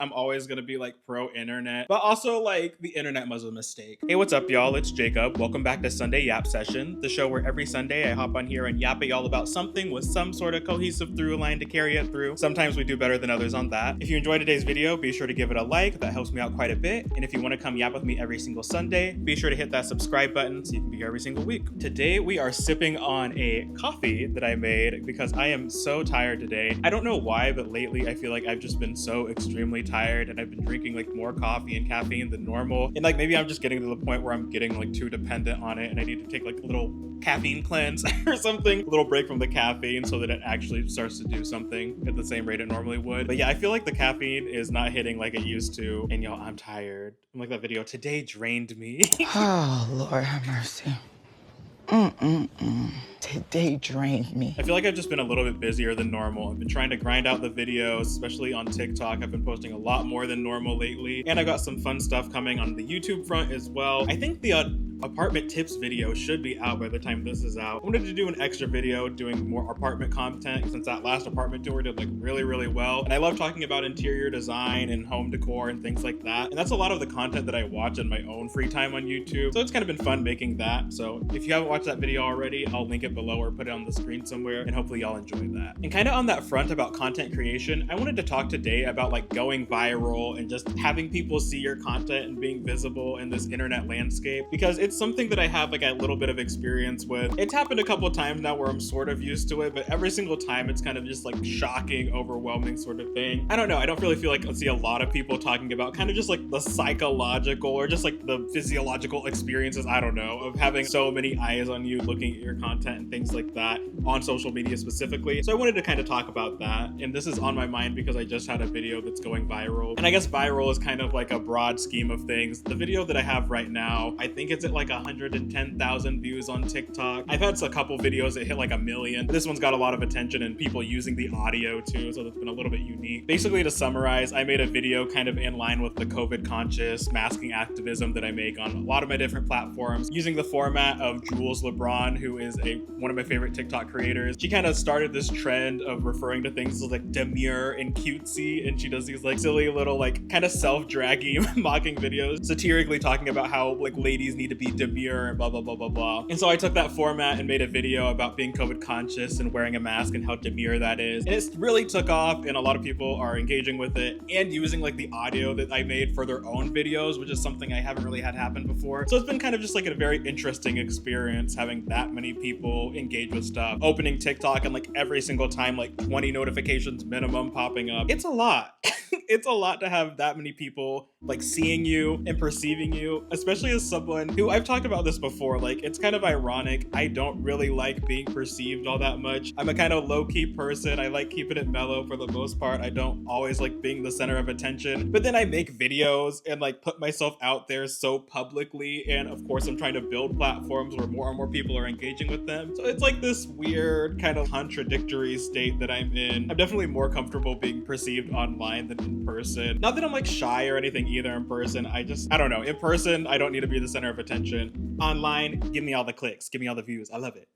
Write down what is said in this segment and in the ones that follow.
I'm always gonna be like pro internet, but also like the internet was a mistake. Hey, what's up, y'all? It's Jacob. Welcome back to Sunday Yap Session, the show where every Sunday I hop on here and yap at y'all about something with some sort of cohesive through line to carry it through. Sometimes we do better than others on that. If you enjoyed today's video, be sure to give it a like. That helps me out quite a bit. And if you want to come yap with me every single Sunday, be sure to hit that subscribe button so you can be here every single week. Today we are sipping on a coffee that I made because I am so tired today. I don't know why, but lately I feel like I've just been so extremely tired and I've been drinking like more coffee and caffeine than normal. And like maybe I'm just getting to the point where I'm getting like too dependent on it and I need to take like a little caffeine cleanse or something, a little break from the caffeine so that it actually starts to do something at the same rate it normally would. But yeah, I feel like the caffeine is not hitting like it used to. And y'all, I'm tired. I'm like that video, today drained me. Oh, Lord have mercy. Today drained me. I feel like I've just been a little bit busier than normal. I've been trying to grind out the videos, especially on TikTok. I've been posting a lot more than normal lately. And I got some fun stuff coming on the YouTube front as well. I think the apartment tips video should be out by the time this is out. I wanted to do an extra video doing more apartment content since that last apartment tour did like really well. And I love talking about interior design and home decor and things like that. And that's a lot of the content that I watch in my own free time on YouTube. So it's kind of been fun making that. So if you haven't watched that video already, I'll link it below or put it on the screen somewhere and hopefully y'all enjoy that. And kind of on that front about content creation, I wanted to talk today about like going viral and just having people see your content and being visible in this internet landscape, because it's something that I have like a little bit of experience with. It's happened a couple of times now where I'm sort of used to it, but every single time it's kind of just like shocking, overwhelming sort of thing. I don't know. I don't really feel like I see a lot of people talking about kind of just like the psychological or just like the physiological experiences, I don't know, of having so many eyes on you looking at your content and things like that on social media specifically. So I wanted to kind of talk about that. And this is on my mind because I just had a video that's going viral. And I guess viral is kind of like a broad scheme of things. The video that I have right now, I think it's at like 110,000 views on TikTok. I've had a couple videos that hit like 1 million. This one's got a lot of attention and people using the audio too, so that's been a little bit unique. Basically, to summarize, I made a video kind of in line with the COVID conscious masking activism that I make on a lot of my different platforms, using the format of Jules LeBron, who is one of my favorite TikTok creators. She kind of started this trend of referring to things as like demure and cutesy, and she does these like silly little like kind of self-draggy mocking videos, satirically talking about how like ladies need to be demure and blah blah. And so I took that format and made a video about being COVID conscious and wearing a mask and how demure that is. And it really took off and a lot of people are engaging with it and using like the audio that I made for their own videos, which is something I haven't really had happen before. So it's been kind of just like a very interesting experience having that many people engage with stuff, opening TikTok and like every single time like 20 notifications minimum popping up. It's a lot. It's a lot to have that many people like seeing you and perceiving you, especially as someone who, I've talked about this before, like it's kind of ironic. I don't really like being perceived all that much. I'm a kind of low-key person. I like keeping it mellow for the most part. I don't always like being the center of attention, but then I make videos and like put myself out there so publicly. And of course I'm trying to build platforms where more and more people are engaging with them. So it's like this weird kind of contradictory state that I'm in. I'm definitely more comfortable being perceived online than in person. Not that I'm like shy or anything either in person. I don't know. In person, I don't need to be the center of attention. Online, give me all the clicks, give me all the views. I love it.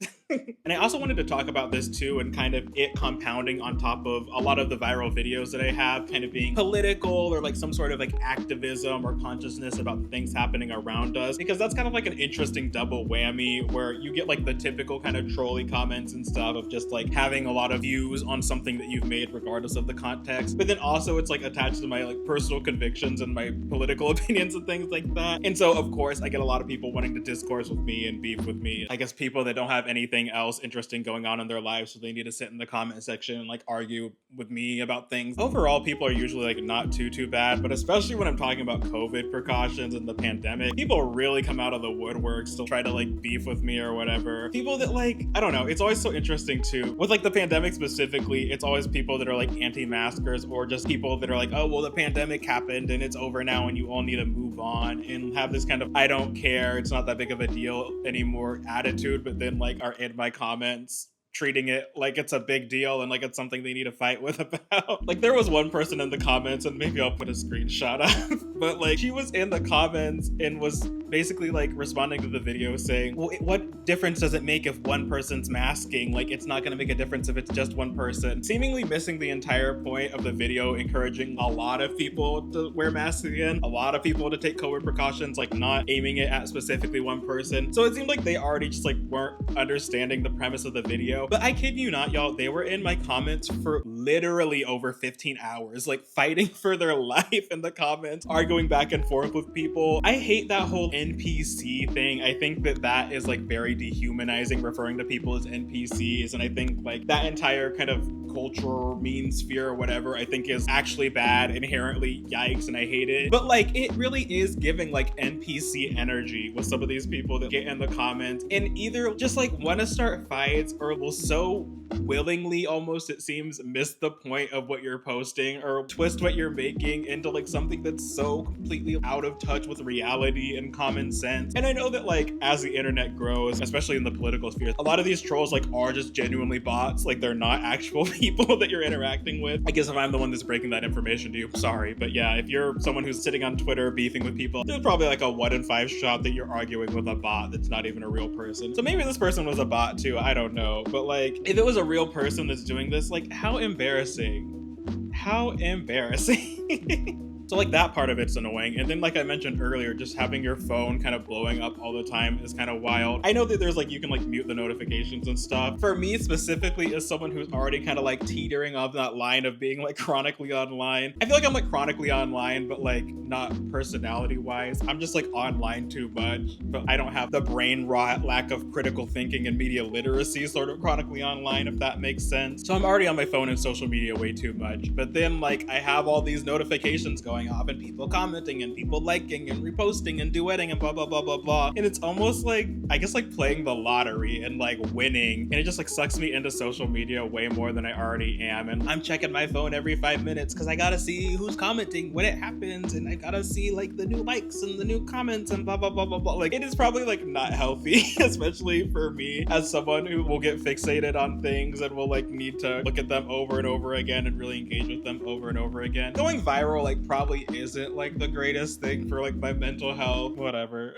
And I also wanted to talk about this too, and kind of it compounding on top of a lot of the viral videos that I have kind of being political or like some sort of like activism or consciousness about the things happening around us, because that's kind of like an interesting double whammy where you get like the typical kind of trolly comments and stuff of just like having a lot of views on something that you've made regardless of the context, but then also it's like attached to my like personal convictions and my political opinions and things like that. And so of course I get a lot of people wanting to discourse with me and beef with me. I guess people that don't have anything else interesting going on in their lives, so they need to sit in the comment section and like argue with me about things. Overall, people are usually like not too bad, but especially when I'm talking about COVID precautions and the pandemic, people really come out of the woodworks to try to like beef with me or whatever. People that like, I don't know, it's always so interesting too. With like the pandemic specifically, it's always people that are like anti-maskers or just people that are like, oh, well, the pandemic happened and it's over now and you all need to move on, and have this kind of I don't care, it's not that big of a deal anymore attitude, but then like are in my comments treating it like it's a big deal and like it's something they need to fight with about. Like there was one person in the comments, and maybe I'll put a screenshot up, but like she was in the comments and was basically like responding to the video saying, well, what difference does it make if one person's masking? Like, it's not gonna make a difference if it's just one person. Seemingly missing the entire point of the video, encouraging a lot of people to wear masks again, a lot of people to take COVID precautions, like not aiming it at specifically one person. So it seemed like they already just like weren't understanding the premise of the video. But I kid you not, y'all, they were in my comments for literally over 15 hours, like fighting for their life in the comments, arguing back and forth with people. I hate that whole NPC thing. I think that is like very dehumanizing, referring to people as NPCs. And I think like that entire kind of culture, meme sphere or whatever, I think is actually bad, inherently yikes, and I hate it. But like, it really is giving like NPC energy with some of these people that get in the comments and either just like want to start fights or will so willingly, almost it seems, miss the point of what you're posting or twist what you're making into like something that's so completely out of touch with reality and common sense. And I know that like as the internet grows, especially in the political sphere, a lot of these trolls like are just genuinely bots, like they're not actual people that you're interacting with. I guess if I'm the one that's breaking that information to you, sorry, but yeah, if you're someone who's sitting on Twitter beefing with people, there's probably like a 1 in 5 shot that you're arguing with a bot that's not even a real person. So maybe this person was a bot too, I don't know. But like, if it was a real person that's doing this, like how embarrassing. How embarrassing. So like that part of it's annoying. And then like I mentioned earlier, just having your phone kind of blowing up all the time is kind of wild. I know that there's like, you can like mute the notifications and stuff. For me specifically, as someone who's already kind of like teetering on that line of being like chronically online, I feel like I'm like chronically online, but like not personality wise. I'm just like online too much, but I don't have the brain rot, lack of critical thinking and media literacy sort of chronically online, if that makes sense. So I'm already on my phone and social media way too much. But then like I have all these notifications going off and people commenting and people liking and reposting and duetting and blah blah blah blah blah, and it's almost like, I guess, like playing the lottery and like winning, and it just like sucks me into social media way more than I already am. And I'm checking my phone every 5 minutes because I gotta see who's commenting when it happens, and I gotta see like the new likes and the new comments and blah blah blah blah blah. Like, it is probably like not healthy, especially for me as someone who will get fixated on things and will like need to look at them over and over again and really engage with them over and over again. Going viral like probably isn't like the greatest thing for like my mental health, whatever.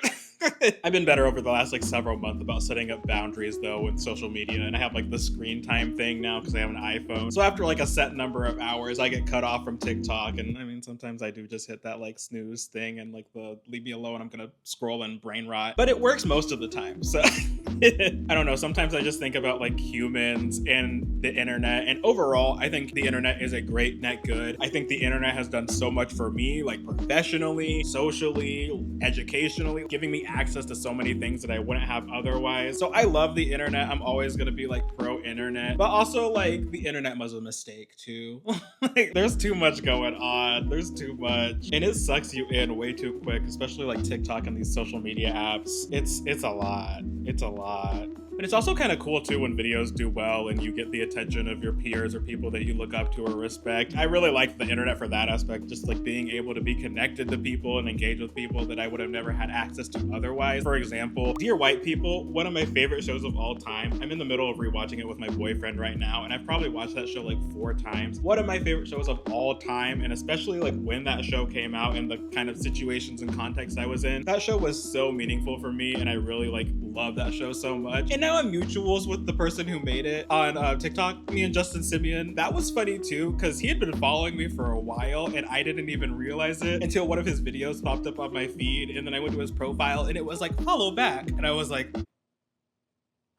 I've been better over the last like several months about setting up boundaries though with social media, and I have like the screen time thing now because I have an iPhone. So after like a set number of hours, I get cut off from TikTok, and I mean sometimes I do just hit that like snooze thing and like the leave me alone, I'm gonna scroll and brain rot, but it works most of the time. So I don't know, sometimes I just think about like humans and the internet, and overall I think the internet is a great net good. I think the internet has done so much for me, like professionally, socially, educationally, giving me access to so many things that I wouldn't have otherwise. So I love the internet. I'm always gonna be like pro internet, but also like the internet was a mistake too. Like, there's too much going on. There's too much, and it sucks you in way too quick, especially like TikTok and these social media apps. It's a lot. It's a lot. And it's also kind of cool too when videos do well and you get the attention of your peers or people that you look up to or respect. I really like the internet for that aspect, just like being able to be connected to people and engage with people that I would have never had access to otherwise. For example, Dear White People, one of my favorite shows of all time. I'm in the middle of rewatching it with my boyfriend right now, and I've probably watched that show like 4 times. One of my favorite shows of all time, and especially like when that show came out and the kind of situations and context I was in, that show was so meaningful for me, and I really like love that show so much. And now I'm mutuals with the person who made it on TikTok, me and Justin Simeon. That was funny too, because he had been following me for a while and I didn't even realize it until one of his videos popped up on my feed, and then I went to his profile and it was like, follow back, and I was like,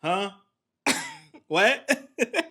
huh? What?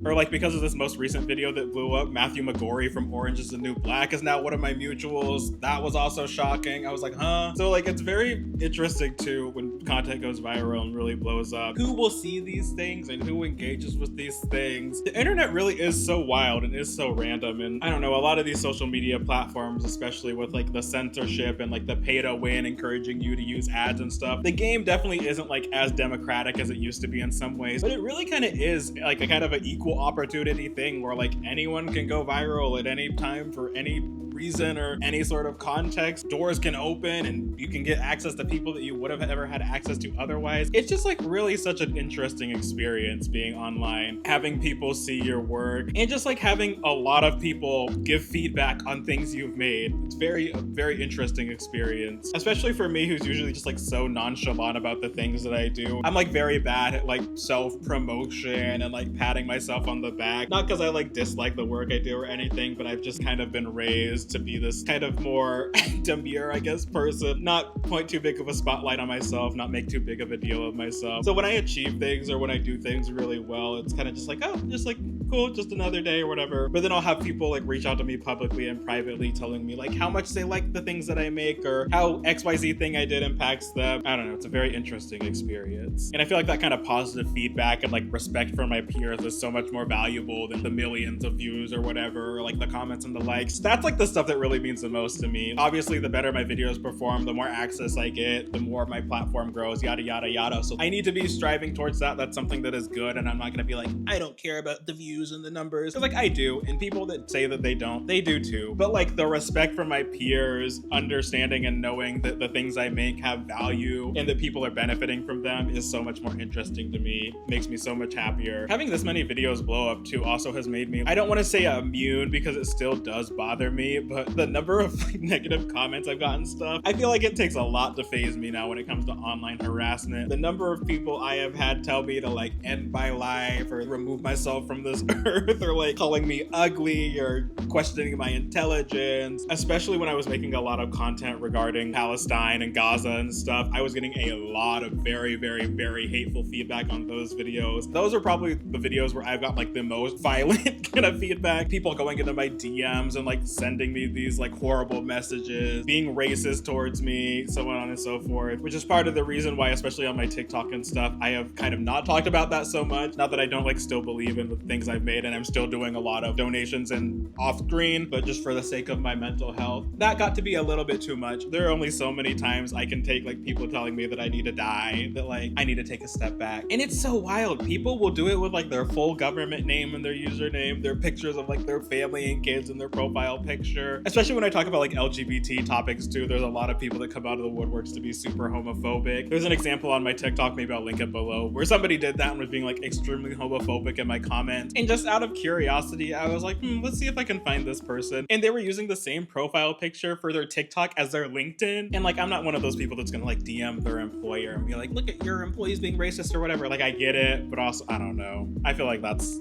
Or like, because of this most recent video that blew up, Matthew McGorry from Orange is the New Black is now one of my mutuals. That was also shocking. I was like, huh? So like, it's very interesting too when content goes viral and really blows up. Who will see these things and who engages with these things? The internet really is so wild and is so random. And I don't know, a lot of these social media platforms, especially with like the censorship and like the pay to win, encouraging you to use ads and stuff, the game definitely isn't like as democratic as it used to be in some ways, but it really kind of is like a kind of an equal opportunity thing where like anyone can go viral at any time for any reason or any sort of context, doors can open and you can get access to people that you would have ever had access to otherwise. It's just like really such an interesting experience being online, having people see your work, and just like having a lot of people give feedback on things you've made. It's a very interesting experience, especially for me, who's usually just like so nonchalant about the things that I do. I'm like very bad at like self-promotion and like patting myself on the back. Not because I like dislike the work I do or anything, but I've just kind of been raised to be this kind of more demure, I guess, person. Not point too big of a spotlight on myself, not make too big of a deal of myself. So when I achieve things or when I do things really well, it's kind of just like, oh, just like cool, just another day or whatever. But then I'll have people like reach out to me publicly and privately telling me like how much they like the things that I make or how XYZ thing I did impacts them. I don't know, it's a very interesting experience. And I feel like that kind of positive feedback and like respect for my peers is so much more valuable than the millions of views or whatever, or like the comments and the likes. That's like the stuff that really means the most to me. Obviously, the better my videos perform, the more access I get, the more my platform grows, yada, yada, yada. So I need to be striving towards that. That's something that is good. And I'm not going to be like, I don't care about the views and the numbers. Because like I do. And people that say that they don't, they do too. But like the respect for my peers, understanding and knowing that the things I make have value and that people are benefiting from them is so much more interesting to me. Makes me so much happier. Having this many videos blow up too also has made me, I don't want to say immune because it still does bother me, but the number of like negative comments I've gotten stuff, I feel like it takes a lot to phase me now when it comes to online harassment. The number of people I have had tell me to like end my life or remove myself from this earth or like calling me ugly or questioning my intelligence, especially when I was making a lot of content regarding Palestine and Gaza and stuff. I was getting a lot of very, very, very hateful feedback on those videos. Those are probably the videos where I've got like the most violent kind of feedback. People going into my DMs and like sending me these like horrible messages, being racist towards me, so on and so forth, which is part of the reason why, especially on my TikTok and stuff, I have kind of not talked about that so much. Not that I don't like still believe in the things I've made, and I'm still doing a lot of donations and off screen, but just for the sake of my mental health, that got to be a little bit too much. There are only so many times I can take like people telling me that I need to die, that like I need to take a step back. And it's so wild. People will do it with like their full government name and their username, their pictures of like their family and kids in their profile picture. Especially when I talk about like LGBT topics too, there's a lot of people that come out of the woodworks to be super homophobic. There's an example on my TikTok, maybe I'll link it below, where somebody did that and was being like extremely homophobic in my comments. And just out of curiosity, I was like, let's see if I can find this person. And they were using the same profile picture for their TikTok as their LinkedIn. And like, I'm not one of those people that's gonna like DM their employer and be like, look at your employees being racist or whatever. Like I get it, but also, I don't know. I feel like that's,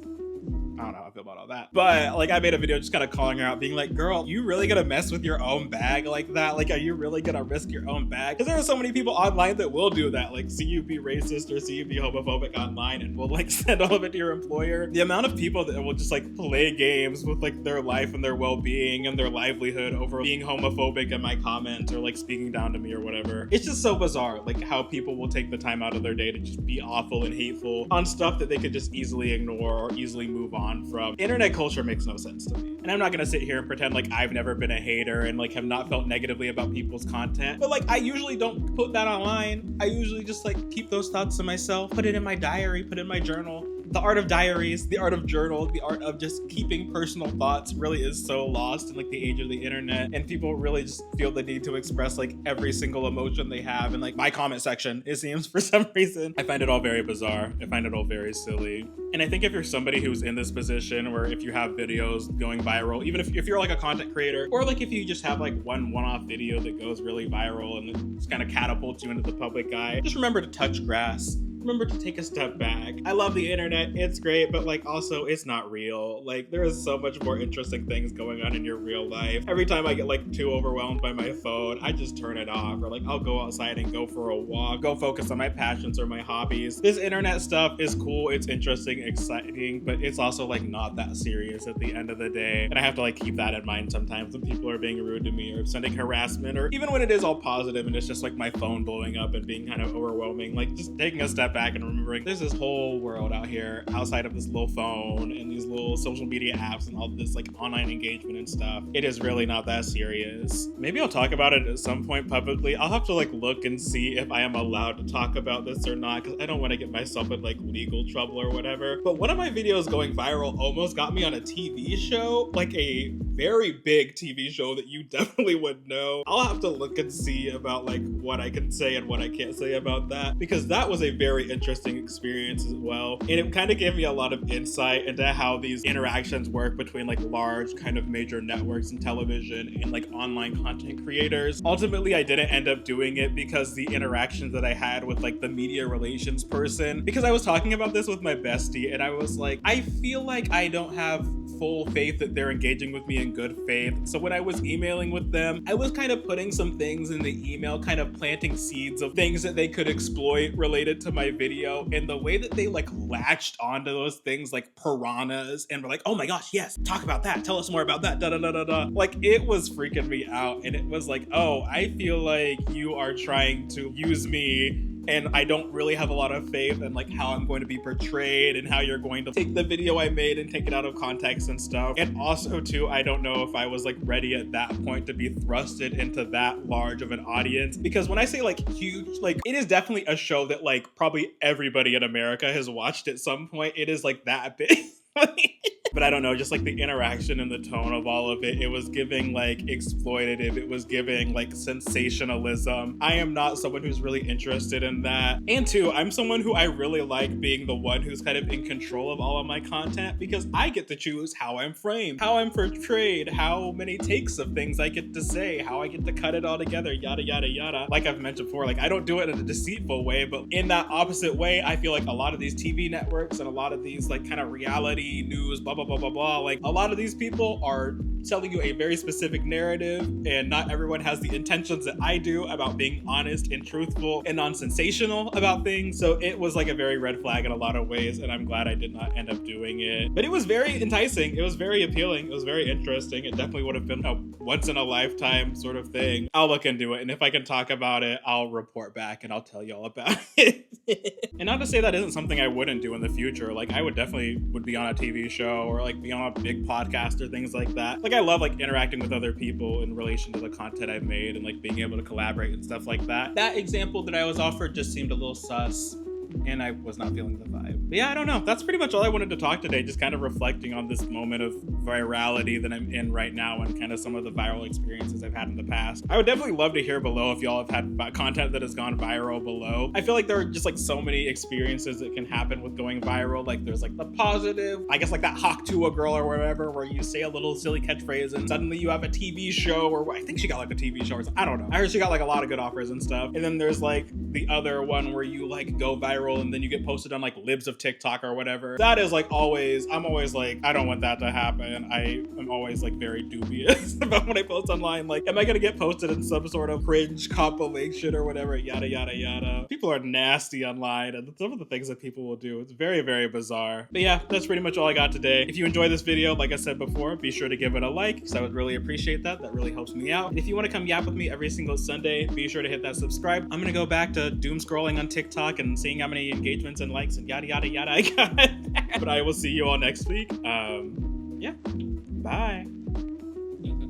I don't know how I feel about all that. But like I made a video just kind of calling her out, being like, girl, you really gonna mess with your own bag like that? Like, are you really gonna risk your own bag? Because there are so many people online that will do that, like see you be racist or see you be homophobic online and will like send all of it to your employer. The amount of people that will just like play games with like their life and their well-being and their livelihood over being homophobic in my comments or like speaking down to me or whatever. It's just so bizarre, like how people will take the time out of their day to just be awful and hateful on stuff that they could just easily ignore or easily move on from. Internet culture makes no sense to me. And I'm not gonna sit here and pretend like I've never been a hater and like have not felt negatively about people's content. But like I usually don't put that online. I usually just like keep those thoughts to myself, put it in my diary, put it in my journal. The art of diaries, the art of journal, the art of just keeping personal thoughts really is so lost in like the age of the internet, and people really just feel the need to express like every single emotion they have in like my comment section, it seems, for some reason. I find it all very bizarre. I find it all very silly. And I think if you're somebody who's in this position where if you have videos going viral, even if you're like a content creator, or like if you just have like one-off video that goes really viral and it just kind of catapults you into the public eye, just remember to touch grass. Remember to take a step back. I love the internet, it's great, but like also it's not real. Like there is so much more interesting things going on in your real life. Every time I get like too overwhelmed by my phone, I just turn it off, or like I'll go outside and go for a walk, go focus on my passions or my hobbies. This internet stuff is cool, it's interesting, exciting, but it's also like not that serious at the end of the day. And I have to like keep that in mind sometimes when people are being rude to me or sending harassment, or even when it is all positive and it's just like my phone blowing up and being kind of overwhelming. Like just taking a step back and remembering there's this whole world out here outside of this little phone and these little social media apps and all this like online engagement and stuff. It is really not that serious. Maybe I'll talk about it at some point publicly. I'll have to like look and see if I am allowed to talk about this or not, because I don't want to get myself in like legal trouble or whatever. But one of my videos going viral almost got me on a TV show, like a very big TV show that you definitely would know. I'll have to look and see about like what I can say and what I can't say about that, because that was a very interesting experience as well. And it kind of gave me a lot of insight into how these interactions work between like large kind of major networks and television and like online content creators. Ultimately, I didn't end up doing it because the interactions that I had with like the media relations person, because I was talking about this with my bestie and I was like, I feel like I don't have full faith that they're engaging with me in good faith. So when I was emailing with them, I was kind of putting some things in the email, kind of planting seeds of things that they could exploit related to my video. And the way that they like latched onto those things like piranhas and were like, oh my gosh, yes, talk about that. Tell us more about that. Da da da da da. Like it was freaking me out. And it was like, oh, I feel like you are trying to use me and I don't really have a lot of faith in like how I'm going to be portrayed and how you're going to take the video I made and take it out of context and stuff. And also too, I don't know if I was like ready at that point to be thrusted into that large of an audience, because when I say like huge, like it is definitely a show that like probably everybody in America has watched at some point. It is like that big. But I don't know, just like the interaction and the tone of all of it, it was giving like exploitative, it was giving like sensationalism. I am not someone who's really interested in that. And two, I'm someone who I really like being the one who's kind of in control of all of my content, because I get to choose how I'm framed, how I'm portrayed, how many takes of things I get to say, how I get to cut it all together, yada, yada, yada. Like I've mentioned before, like I don't do it in a deceitful way, but in that opposite way, I feel like a lot of these TV networks and a lot of these like kind of reality news, blah, blah, blah, blah, blah. Like a lot of these people are telling you a very specific narrative, and not everyone has the intentions that I do about being honest and truthful and non-sensational about things. So it was like a very red flag in a lot of ways, and I'm glad I did not end up doing it. But it was very enticing. It was very appealing. It was very interesting. It definitely would have been a once in a lifetime sort of thing. I'll look into it, and if I can talk about it, I'll report back and I'll tell you all about it. And not to say that isn't something I wouldn't do in the future. Like I would be on a TV show or like be on a big podcast or things like that. Like I love like interacting with other people in relation to the content I've made and like being able to collaborate and stuff like that. That example that I was offered just seemed a little sus, and I was not feeling the vibe. But yeah, I don't know. That's pretty much all I wanted to talk today, just kind of reflecting on this moment of virality that I'm in right now and kind of some of the viral experiences I've had in the past. I would definitely love to hear below if y'all have had content that has gone viral below. I feel like there are just like so many experiences that can happen with going viral. Like there's like the positive, I guess like that Hawk to a girl or whatever, where you say a little silly catchphrase and suddenly you have a TV show, or I think she got like a TV show or something. I don't know. I heard she got like a lot of good offers and stuff. And then there's like the other one where you like go viral and then you get posted on like libs of TikTok or whatever. That is like always, I'm always like, I don't want that to happen. I am always like very dubious about when I post online. Like, am I gonna get posted in some sort of cringe compilation or whatever? Yada, yada, yada. People are nasty online, and some of the things that people will do, it's very, very bizarre. But yeah, that's pretty much all I got today. If you enjoyed this video, like I said before, be sure to give it a like, because I would really appreciate that. That really helps me out. And if you want to come yap with me every single Sunday, be sure to hit that subscribe. I'm gonna go back to doom scrolling on TikTok and seeing how many engagements and likes and yada, yada, yada I got. But I will see you all next week. Yeah, bye.